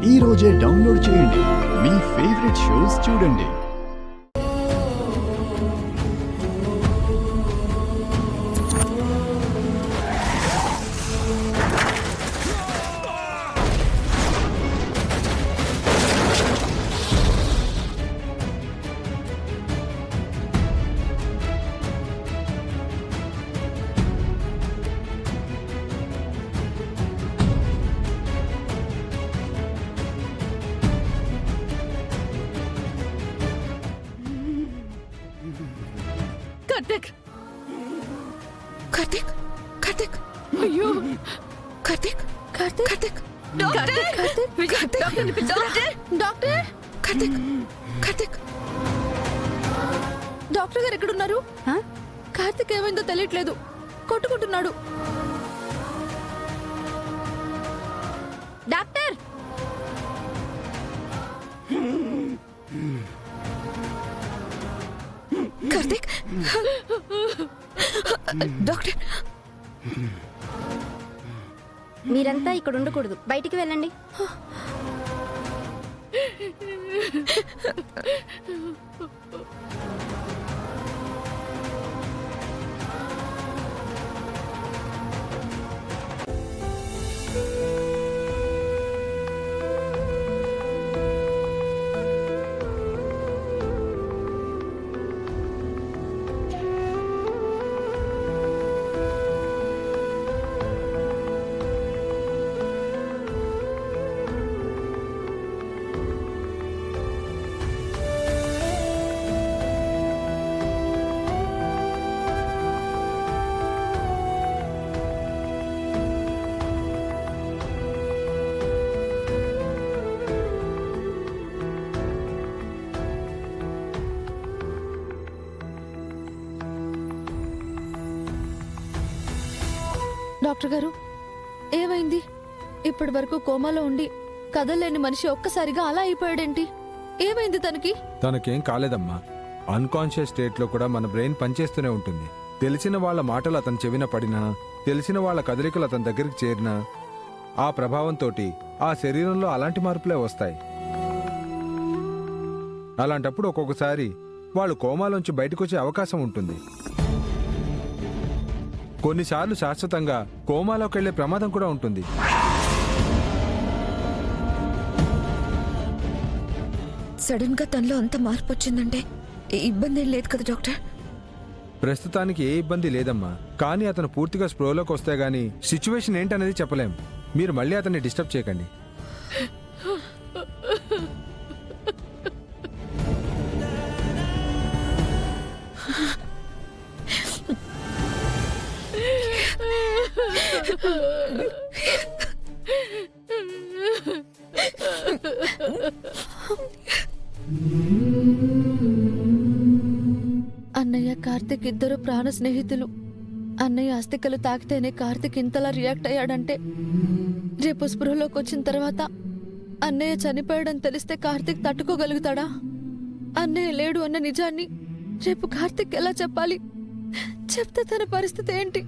ఈ రోజే డౌన్లోడ్ చేయండి. మీ ఫేవరెట్ షోస్ చూడండి. కార్తిక్ కార్తిక్ కార్తిక్ అయ్యో Karthik Karthik Karthik doctor Karthik doctor Karthik Karthik doctor గారు ఎక్కడున్నారు? కార్తిక్ ఏమైందో తెలియట్లేదు, కొట్టుకుంటున్నాడు. డాక్టర్ కార్తిక్ డాక్టర్ మీరంతా ఇక్కడ ఉండకూడదు, బయటికి వెళ్ళండి. డాక్టర్ గారు ఏమైంది? ఇప్పటి వరకు కోమాలో ఉండి కదలలేని మనిషి ఒక్కసారిగా అలా అయిపోయాడేంటి? ఏమైంది తనకి? తనకేం కాలేదమ్మా. అన్కాన్షియస్ స్టేట్లో కూడా మన బ్రెయిన్ పనిచేస్తూనే ఉంటుంది. తెలిసిన వాళ్ళ మాటలు అతని చెవిన పడినా, తెలిసిన వాళ్ళ కదలికలు అతని దగ్గరికి చేరినా ఆ ప్రభావంతో ఆ శరీరంలో అలాంటి మార్పులే వస్తాయి. అలాంటప్పుడు ఒక్కొక్కసారి వాళ్ళు కోమాలోంచి బయటకొచ్చే అవకాశం ఉంటుంది. కొన్నిసార్లు శాశ్వతంగా కోమాలోకి వెళ్లే ప్రమాదం కూడా ఉంటుంది. సడన్ గా తనలో అంత మార్పు వచ్చిందంటే ఇబ్బంది ఏం లేదు కదా డాక్టర్? ప్రస్తుతానికి ఏ ఇబ్బంది లేదమ్మా. కానీ అతను పూర్తిగా స్ప్రోలోకి వస్తే గానీ సిచ్యువేషన్ ఏంటనేది చెప్పలేం. మీరు మళ్ళీ అతన్ని డిస్టర్బ్ చేయకండి. అన్నయ్య కార్తిక్ ఇద్దరు ప్రాణ స్నేహితులు. అన్నయ్య అస్థికలు తాకితేనే కార్తిక్ ఇంతలా రియాక్ట్ అయ్యాడంటే, రేపు స్పృహలోకి వచ్చిన తర్వాత అన్నయ్య చనిపోయాడని తెలిస్తే కార్తిక్ తట్టుకోగలుగుతాడా? అన్నయ్య లేడు అన్న నిజాన్ని రేపు కార్తిక్ ఎలా చెప్పాలి? చెప్తే తన పరిస్థితి ఏంటి?